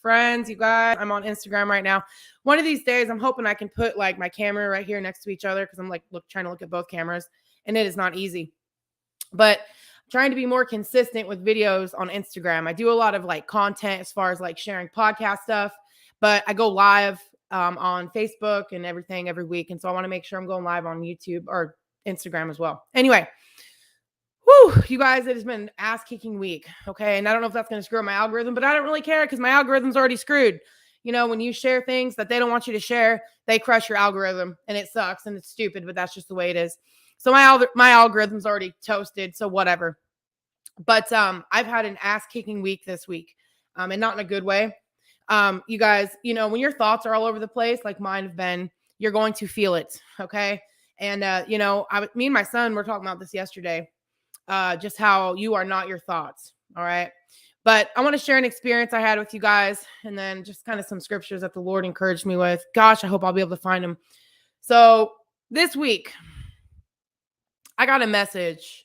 friends, you guys. I'm on Instagram right now. One of these days, I'm hoping I can put like my camera right here next to each other because I'm like trying to look at both cameras, and it is not easy. But I'm trying to be more consistent with videos on Instagram. I do a lot of like content as far as like sharing podcast stuff, but I go live on Facebook and everything every week. And so I want to make sure I'm going live on YouTube or Instagram as well. Anyway, you guys, it has been an ass-kicking week, okay? And I don't know if that's going to screw up my algorithm, but I don't really care because my algorithm's already screwed. You know, when you share things that they don't want you to share, they crush your algorithm, and it sucks, and it's stupid, but that's just the way it is. So my algorithm's already toasted, so whatever. But I've had an ass-kicking week this week, and not in a good way. You guys, you know, when your thoughts are all over the place, like mine have been, you're going to feel it, okay? And, you know, me and my son were talking about this yesterday. Just how you are not your thoughts. All right. But I want to share an experience I had with you guys and then just kind of some scriptures that the Lord encouraged me with. Gosh, I hope I'll be able to find them. So this week, I got a message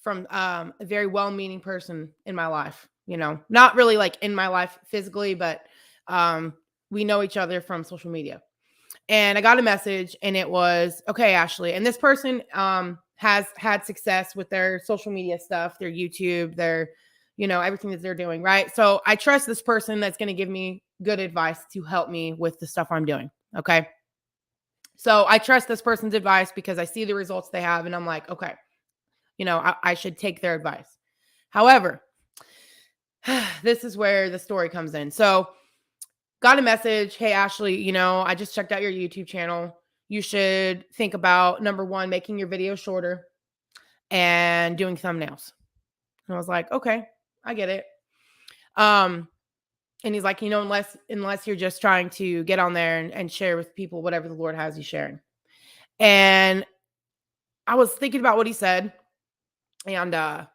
from a very well-meaning person in my life, you know, not really like in my life physically, but we know each other from social media. And I got a message and it was, okay, Ashley. And this person has had success with their social media stuff, their YouTube, their, you know, everything that they're doing, right? So I trust this person that's going to give me good advice to help me with the stuff I'm doing, okay? So I trust this person's advice because I see the results they have and I'm like, okay, you know, I should take their advice. However, this is where the story comes in. So got a message, hey, Ashley, you know, I just checked out your YouTube channel. You should think about, number one, making your videos shorter and doing thumbnails. And I was like, okay, I get it. And he's like, you know, unless you're just trying to get on there and share with people whatever the Lord has you sharing. And I was thinking about what he said. And I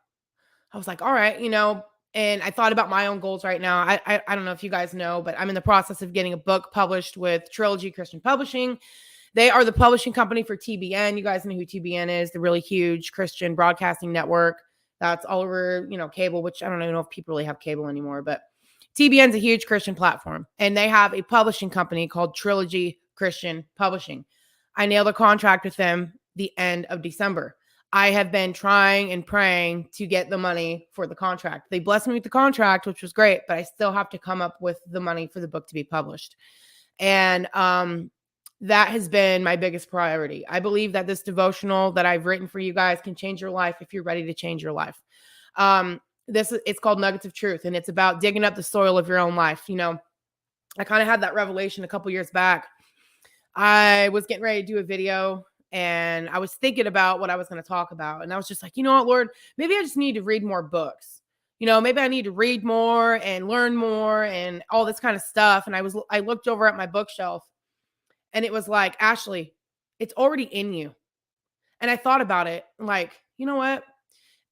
was like, all right, you know, and I thought about my own goals right now. I don't know if you guys know, but I'm in the process of getting a book published with Trilogy Christian Publishing. They are the publishing company for TBN. You guys know who TBN is, the really huge Christian broadcasting network that's all over, you know, cable, which I don't even know if people really have cable anymore, but TBN's a huge Christian platform. And they have a publishing company called Trilogy Christian Publishing. I nailed a contract with them the end of December. I have been trying and praying to get the money for the contract. They blessed me with the contract, which was great, but I still have to come up with the money for the book to be published. And that has been my biggest priority. I believe that this devotional that I've written for you guys can change your life if you're ready to change your life. It's called Nuggets of Truth, and it's about digging up the soil of your own life. You know, I kind of had that revelation a couple years back. I was getting ready to do a video and I was thinking about what I was going to talk about. And I was just like, you know what, Lord, maybe I just need to read more books. You know, maybe I need to read more and learn more and all this kind of stuff. And I looked over at my bookshelf and it was like, Ashley, it's already in you. And I thought about it like, you know what?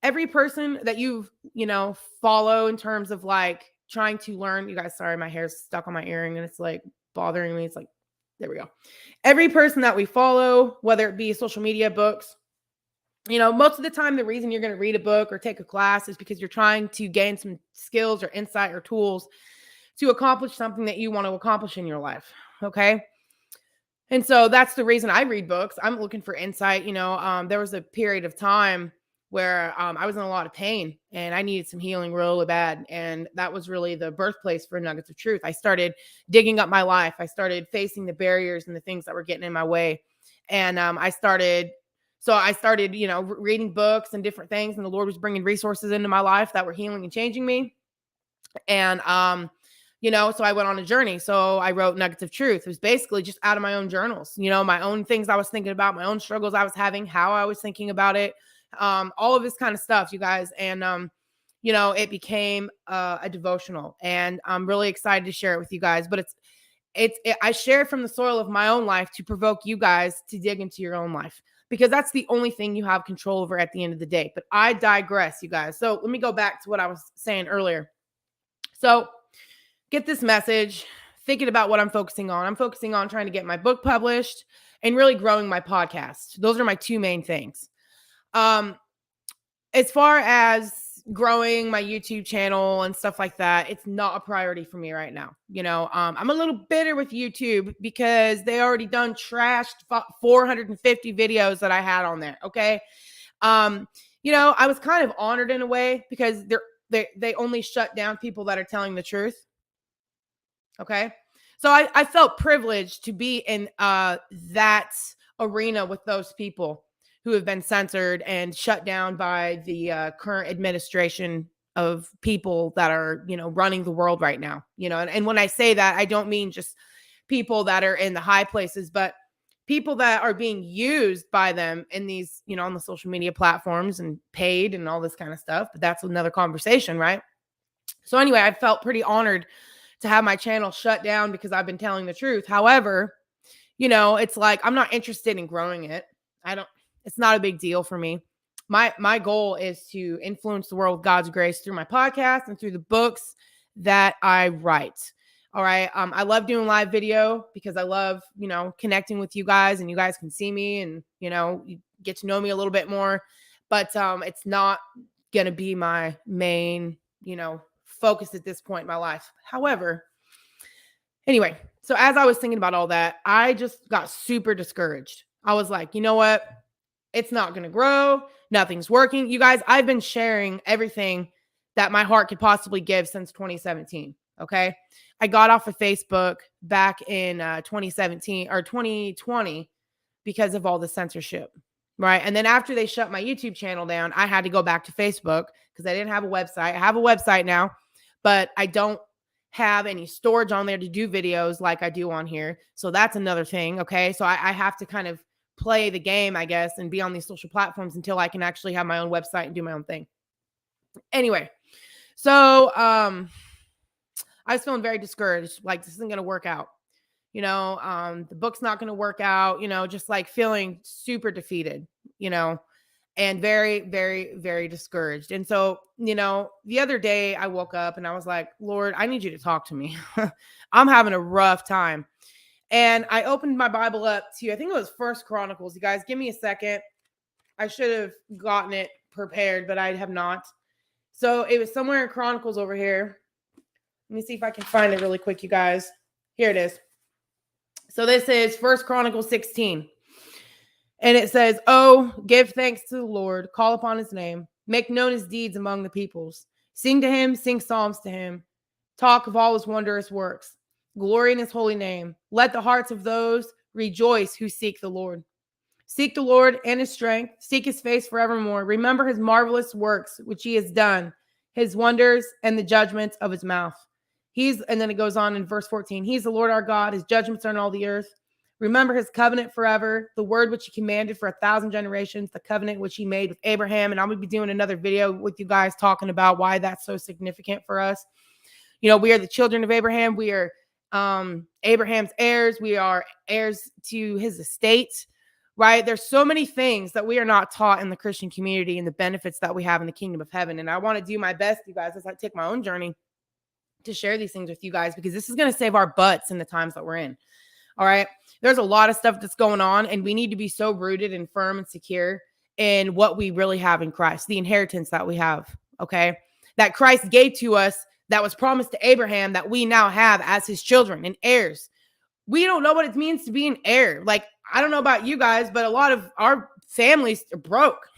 Every person that you know, follow in terms of like trying to learn, you guys, sorry, my hair's stuck on my earring and it's like bothering me. It's like, there we go. Every person that we follow, whether it be social media, books, you know, most of the time, the reason you're going to read a book or take a class is because you're trying to gain some skills or insight or tools to accomplish something that you want to accomplish in your life. Okay. And so that's the reason I read books. I'm looking for insight. You know, there was a period of time where I was in a lot of pain and I needed some healing really bad. And that was really the birthplace for Nuggets of Truth. I started digging up my life. I started facing the barriers and the things that were getting in my way. And I started, you know, reading books and different things. And the Lord was bringing resources into my life that were healing and changing me. And, you know, so I went on a journey. So I wrote Nuggets of Truth. It was basically just out of my own journals, you know, my own things I was thinking about, my own struggles I was having, how I was thinking about it. All of this kind of stuff, you guys. And, you know, it became a devotional and I'm really excited to share it with you guys, but I share it from the soil of my own life to provoke you guys to dig into your own life because that's the only thing you have control over at the end of the day. But I digress, you guys. So let me go back to what I was saying earlier. So get this message, thinking about what I'm focusing on. I'm focusing on trying to get my book published and really growing my podcast. Those are my two main things. As far as growing my YouTube channel and stuff like that, it's not a priority for me right now. I'm a little bitter with YouTube because they already done trashed 450 videos that I had on there. Okay. I was kind of honored in a way because they only shut down people that are telling the truth. Okay. So I felt privileged to be in that arena with those people who have been censored and shut down by the current administration of people that are, running the world right now. And when I say that, I don't mean just people that are in the high places, but people that are being used by them in these, on the social media platforms and paid and all this kind of stuff. But that's another conversation, right? So anyway, I felt pretty honored to have my channel shut down because I've been telling the truth. However, it's like I'm not interested in growing it. It's not a big deal for me. My goal is to influence the world with God's grace through my podcast and through the books that I write. All right. I love doing live video because I love, connecting with you guys and you guys can see me and, you get to know me a little bit more, but it's not going to be my main, focus at this point in my life. However, anyway, so as I was thinking about all that, I just got super discouraged. I was like, you know what? It's not going to grow. Nothing's working. You guys, I've been sharing everything that my heart could possibly give since 2017. Okay. I got off of Facebook back in 2017 or 2020 because of all the censorship. Right. And then after they shut my YouTube channel down, I had to go back to Facebook because I didn't have a website. I have a website now, but I don't have any storage on there to do videos like I do on here. So that's another thing. Okay. So I have to kind of play the game, I guess, and be on these social platforms until I can actually have my own website and do my own thing. Anyway, so I was feeling very discouraged. Like, this isn't going to work out. The book's not going to work out, just like feeling super defeated, and very, very, very discouraged. And so, the other day I woke up and I was like, Lord, I need you to talk to me. I'm having a rough time. And I opened my Bible up to, I think it was First Chronicles. You guys, give me a second. I should have gotten it prepared, but I have not. So it was somewhere in Chronicles over here. Let me see if I can find it really quick, you guys. Here it is. So this is First Chronicles 16. And it says, "Oh, give thanks to the Lord, call upon his name, make known his deeds among the peoples. Sing to him, sing psalms to him. Talk of all his wondrous works. Glory in his holy name. Let the hearts of those rejoice who seek the Lord. Seek the Lord and his strength. Seek his face forevermore. Remember his marvelous works, which he has done, his wonders and the judgments of his mouth. And then it goes on in verse 14. He's the Lord our God. His judgments are in all the earth. Remember his covenant forever, the word which he commanded for 1,000 generations, the covenant which he made with Abraham." And I'm going to be doing another video with you guys talking about why that's so significant for us. We are the children of Abraham. We are Abraham's heirs. We are heirs to his estate, right? There's so many things that we are not taught in the Christian community and the benefits that we have in the kingdom of heaven. And I want to do my best, you guys, as I take my own journey to share these things with you guys, because this is going to save our butts in the times that we're in. All right. There's a lot of stuff that's going on, and we need to be so rooted and firm and secure in what we really have in Christ, the inheritance that we have. Okay. That Christ gave to us, that was promised to Abraham, that we now have as his children and heirs. We don't know what it means to be an heir. Like, I don't know about you guys, but a lot of our families are broke.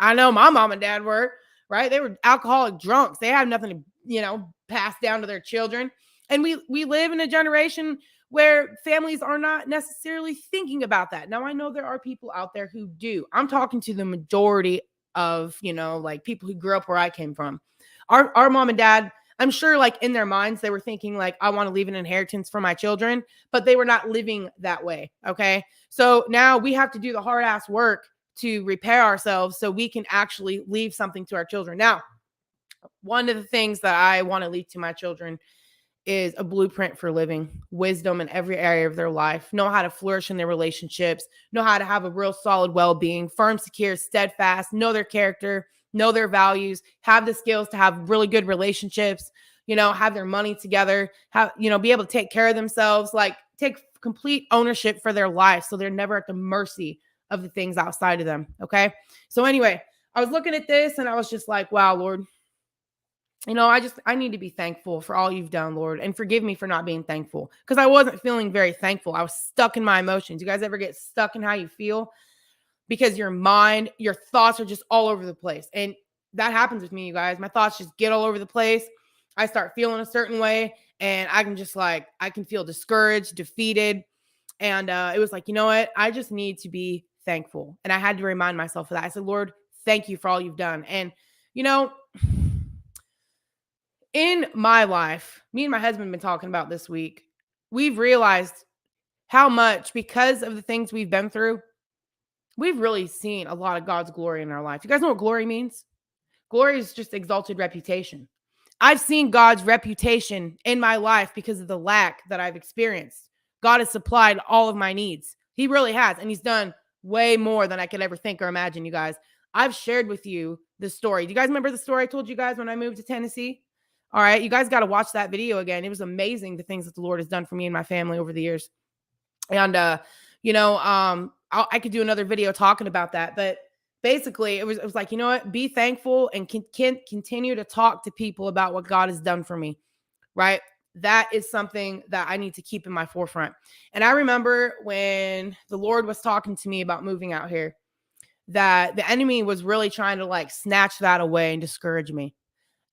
I know my mom and dad were, right? They were alcoholic drunks. They had nothing to, pass down to their children. And we live in a generation where families are not necessarily thinking about that. Now, I know there are people out there who do. I'm talking to the majority of, like people who grew up where I came from. Our mom and dad, I'm sure like in their minds, they were thinking like, I want to leave an inheritance for my children, but they were not living that way. Okay. So now we have to do the hard ass work to repair ourselves so we can actually leave something to our children. Now, one of the things that I want to leave to my children is a blueprint for living, wisdom in every area of their life, know how to flourish in their relationships, know how to have a real solid well-being, firm, secure, steadfast, know their character, know their values, have the skills to have really good relationships, have their money together, be able to take care of themselves, like take complete ownership for their life so they're never at the mercy of the things outside of them. Okay. So anyway, I was looking at this and I was just like, wow, Lord, I need to be thankful for all you've done, Lord, and forgive me for not being thankful because I wasn't feeling very thankful. I was stuck in my emotions. You guys ever get stuck in how you feel? Because your mind, your thoughts are just all over the place. And that happens with me, you guys. My thoughts just get all over the place. I start feeling a certain way and I can feel discouraged, defeated. And it was like, you know what? I just need to be thankful. And I had to remind myself of that. I said, Lord, thank you for all you've done. And, you know, in my life, me and my husband have been talking about this week. We've realized how much, because of the things we've been through, we've really seen a lot of God's glory in our life. You guys know what glory means? Glory is just exalted reputation. I've seen God's reputation in my life because of the lack that I've experienced. God has supplied all of my needs. He really has. And he's done way more than I could ever think or imagine, you guys. I've shared with you the story. Do you guys remember the story I told you guys when I moved to Tennessee? All right. You guys got to watch that video again. It was amazing, the things that the Lord has done for me and my family over the years. And, I could do another video talking about that, but basically it was like, you know what, be thankful and can continue to talk to people about what God has done for me. Right. That is something that I need to keep in my forefront. And I remember when the Lord was talking to me about moving out here, that the enemy was really trying to like snatch that away and discourage me.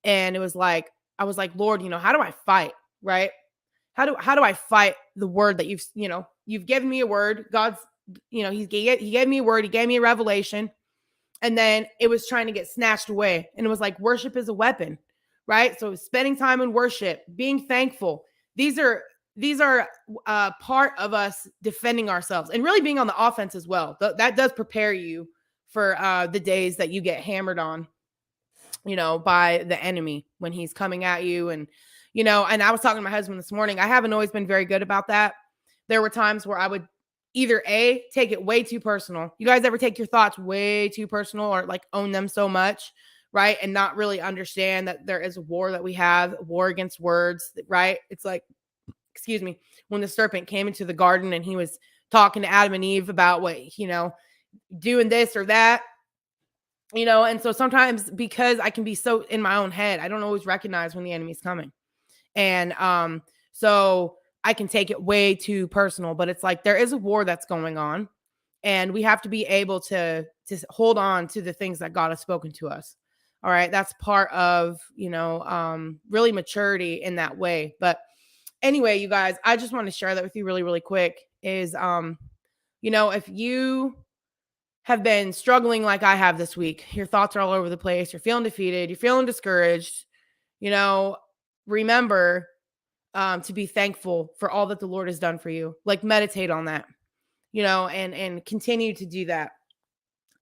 And it was like, I was like, Lord, how do I fight? Right. How do I fight the word that you've given me a word. God's, he gave me a word. He gave me a revelation. And then it was trying to get snatched away. And it was like, worship is a weapon, right? So spending time in worship, being thankful. These are part of us defending ourselves and really being on the offense as well. That does prepare you for the days that you get hammered on, by the enemy when he's coming at you. And I was talking to my husband this morning. I haven't always been very good about that. There were times where I would either take it way too personal. You guys ever take your thoughts way too personal or like own them so much, right? And not really understand that there is a war that we have, a war against words, right? It's like, excuse me, when the serpent came into the garden and he was talking to Adam and Eve about what, doing this or that, and so sometimes because I can be so in my own head, I don't always recognize when the enemy's coming. And so I can take it way too personal, but it's like there is a war that's going on and we have to be able to hold on to the things that God has spoken to us. All right. That's part of, really maturity in that way. But anyway, you guys, I just want to share that with you really, really quick is, if you have been struggling like I have this week, your thoughts are all over the place, you're feeling defeated, you're feeling discouraged, remember to be thankful for all that the Lord has done for you. Like meditate on that, and continue to do that.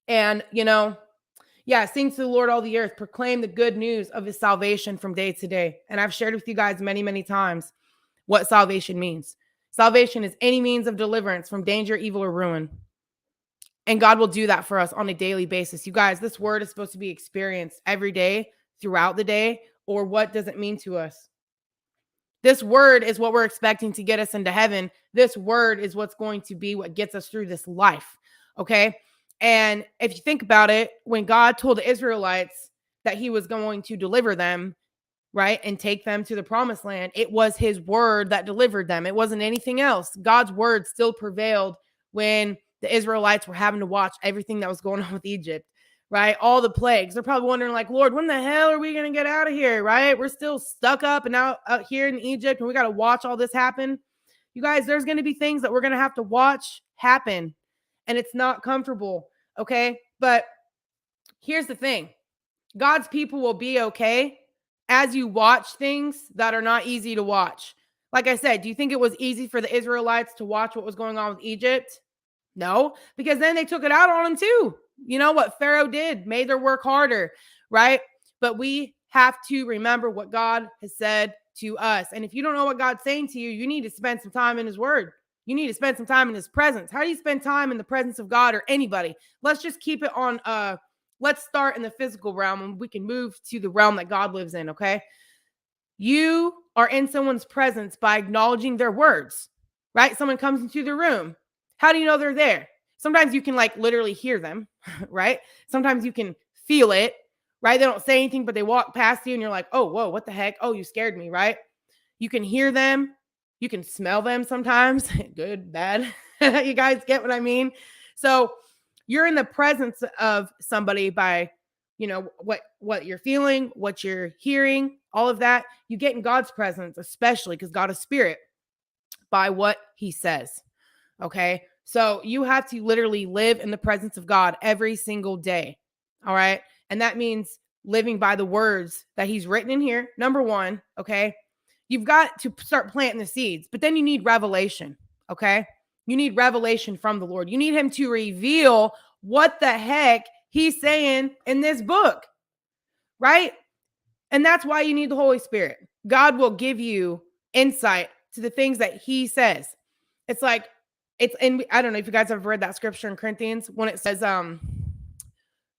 And, sing to the Lord all the earth, proclaim the good news of his salvation from day to day. And I've shared with you guys many, many times what salvation means. Salvation is any means of deliverance from danger, evil, or ruin. And God will do that for us on a daily basis. You guys, this word is supposed to be experienced every day, throughout the day, or what does it mean to us? This word is what we're expecting to get us into heaven. This word is what's going to be what gets us through this life. Okay. And if you think about it, when God told the Israelites that he was going to deliver them, right, and take them to the promised land, it was his word that delivered them. It wasn't anything else. God's word still prevailed when the Israelites were having to watch everything that was going on with Egypt, right? All the plagues. They're probably wondering like, Lord, when the hell are we going to get out of here, right? We're still stuck up and out here in Egypt and we got to watch all this happen. You guys, there's going to be things that we're going to have to watch happen and it's not comfortable, okay? But here's the thing. God's people will be okay as you watch things that are not easy to watch. Like I said, do you think it was easy for the Israelites to watch what was going on with Egypt? No, because then they took it out on them too. You know what Pharaoh did, made their work harder, right? But we have to remember what God has said to us. And if you don't know what God's saying to you, you need to spend some time in his word. You need to spend some time in his presence. How do you spend time in the presence of God or anybody? Let's just keep it on, let's start in the physical realm and we can move to the realm that God lives in, okay? You are in someone's presence by acknowledging their words, right? Someone comes into the room. How do you know they're there? Sometimes you can like literally hear them, right? Sometimes you can feel it, right? They don't say anything, but they walk past you and you're like, oh, whoa, what the heck? Oh, you scared me, right? You can hear them. You can smell them sometimes. Good, bad. You guys get what I mean? So you're in the presence of somebody by, what you're feeling, what you're hearing, all of that. You get in God's presence, especially because God is spirit, by what he says. Okay. So you have to literally live in the presence of God every single day. All right. And that means living by the words that he's written in here. Number one. Okay. You've got to start planting the seeds, but then you need revelation. Okay. You need revelation from the Lord. You need him to reveal what the heck he's saying in this book. Right. And that's why you need the Holy Spirit. God will give you insight to the things that he says. It's like, I don't know if you guys have read that scripture in Corinthians when it says,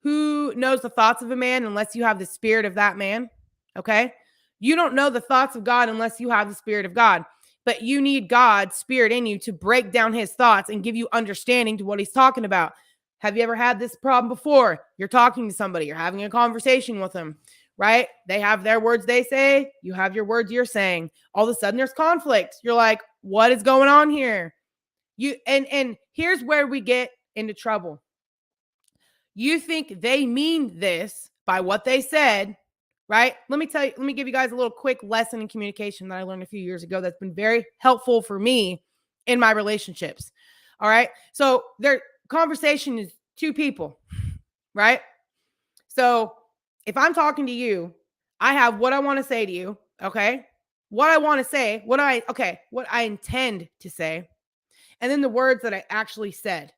who knows the thoughts of a man unless you have the spirit of that man? Okay. You don't know the thoughts of God unless you have the spirit of God, but you need God's spirit in you to break down his thoughts and give you understanding to what he's talking about. Have you ever had this problem before? You're talking to somebody, you're having a conversation with them, right? They have their words they say, you have your words you're saying. All of a sudden there's conflict. You're like, what is going on here? And here's where we get into trouble. You think they mean this by what they said, right? Let me give you guys a little quick lesson in communication that I learned a few years ago that's been very helpful for me in my relationships. All right. So their conversation is two people, right? So if I'm talking to you, I have what I want to say to you. Okay. What I want to say, what I intend to say. And then the words that I actually said.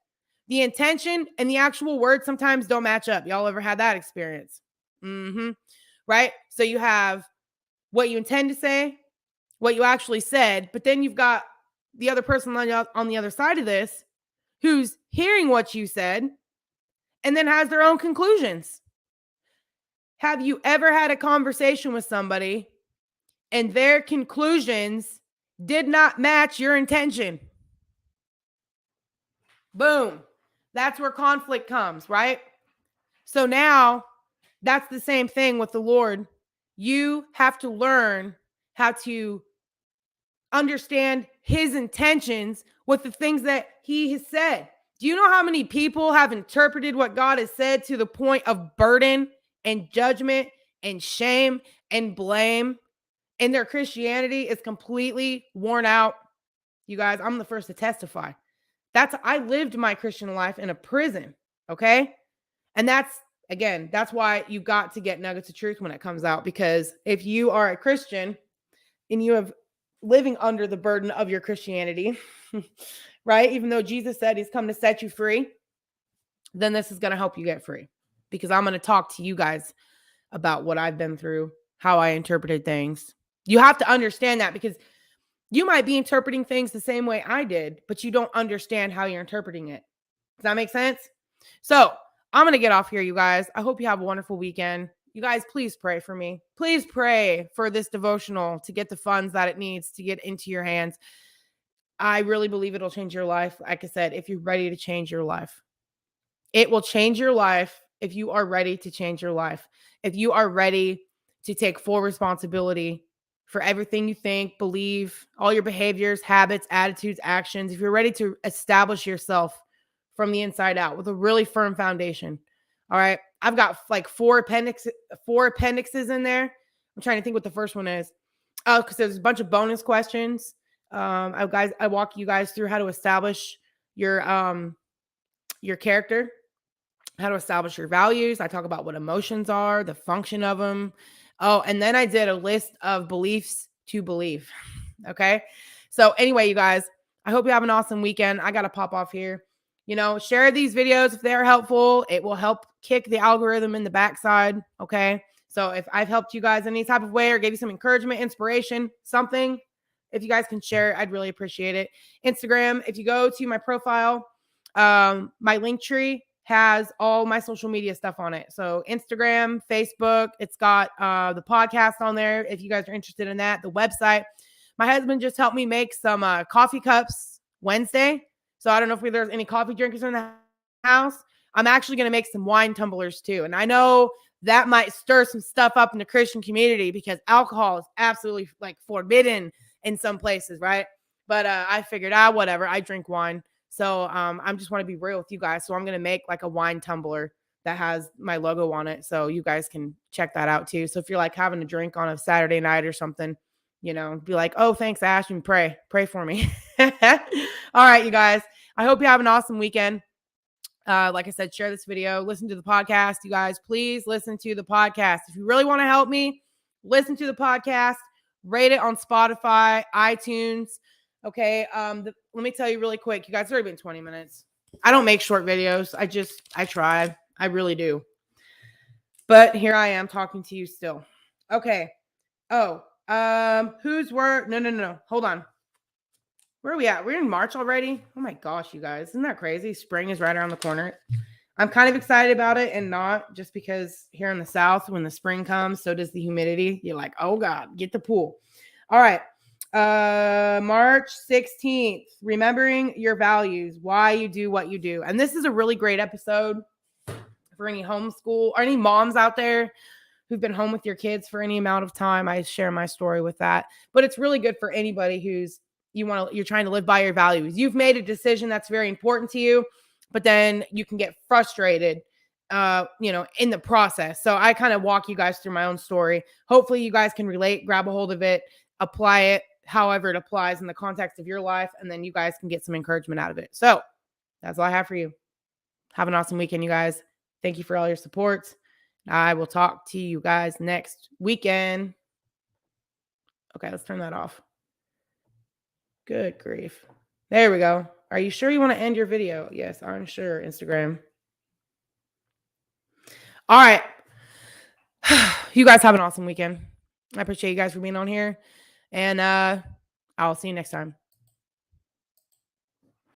The intention and the actual words sometimes don't match up. Y'all ever had that experience? Right? So you have what you intend to say, what you actually said, but then you've got the other person on the other side of this who's hearing what you said and then has their own conclusions. Have you ever had a conversation with somebody and their conclusions did not match your intention? Boom. That's where conflict comes, right? So now that's the same thing with the Lord. You have to learn how to understand his intentions with the things that he has said. Do you know how many people have interpreted what God has said to the point of burden and judgment and shame and blame? And their Christianity is completely worn out. You guys, I'm the first to testify. I lived my Christian life in a prison, okay? And that's why you got to get nuggets of truth when it comes out, because if you are a Christian and you have living under the burden of your Christianity, right? Even though Jesus said he's come to set you free, then this is going to help you get free, because I'm going to talk to you guys about what I've been through, how I interpreted things. You have to understand that, because you might be interpreting things the same way I did, but you don't understand how you're interpreting it. Does that make sense? So I'm going to get off here, you guys. I hope you have a wonderful weekend. You guys, please pray for me. Please pray for this devotional to get the funds that it needs to get into your hands. I really believe it'll change your life. Like I said, if you're ready to change your life, it will change your life if you are ready to change your life. If you are ready to take full responsibility for everything you think, believe, all your behaviors, habits, attitudes, actions. If you're ready to establish yourself from the inside out with a really firm foundation. All right. I've got like four appendixes in there. I'm trying to think what the first one is. Oh, because there's a bunch of bonus questions. I walk you guys through how to establish your character, how to establish your values. I talk about what emotions are, the function of them. Oh, and then I did a list of beliefs to believe. Okay. So anyway, you guys, I hope you have an awesome weekend. I got to pop off here. Share these videos if they're helpful. It will help kick the algorithm in the backside. Okay. So if I've helped you guys in any type of way or gave you some encouragement, inspiration, something, if you guys can share it, I'd really appreciate it. Instagram, if you go to my profile, my link tree has all my social media stuff on it. So Instagram, Facebook, it's got the podcast on there if you guys are interested in that, the website. My husband just helped me make some coffee cups Wednesday. So I don't know if there's any coffee drinkers in the house. I'm actually going to make some wine tumblers too. And I know that might stir some stuff up in the Christian community because alcohol is absolutely like forbidden in some places, right? But I figured, whatever. I drink wine. So I just want to be real with you guys. So I'm going to make like a wine tumbler that has my logo on it. So you guys can check that out too. So if you're like having a drink on a Saturday night or something, be like, oh, thanks, Ash, and pray for me. All right, you guys. I hope you have an awesome weekend. Like I said, share this video, listen to the podcast. You guys, please listen to the podcast. If you really want to help me, listen to the podcast, rate it on Spotify, iTunes. Okay. Let me tell you really quick. You guys, it's already been 20 minutes. I don't make short videos. I try. I really do. But here I am talking to you still. Okay. Oh, no. Hold on. Where are we at? We're in March already. Oh my gosh, you guys. Isn't that crazy? Spring is right around the corner. I'm kind of excited about it and not just because here in the South, when the spring comes, so does the humidity. You're like, oh God, get the pool. All right. March 16th, remembering your values, why you do what you do. And this is a really great episode for any homeschool or any moms out there who've been home with your kids for any amount of time. I share my story with that, but it's really good for anybody who's you're trying to live by your values. You've made a decision that's very important to you, but then you can get frustrated, in the process. So I kind of walk you guys through my own story. Hopefully you guys can relate, grab a hold of it, apply it however it applies in the context of your life, and then you guys can get some encouragement out of it. So that's all I have for you. Have an awesome weekend, you guys. Thank you for all your support. I will talk to you guys next weekend. Okay, let's turn that off. Good grief. There we go. Are you sure you want to end your video? Yes, I'm sure. Instagram. All right. You guys have an awesome weekend. I appreciate you guys for being on here. And I'll see you next time.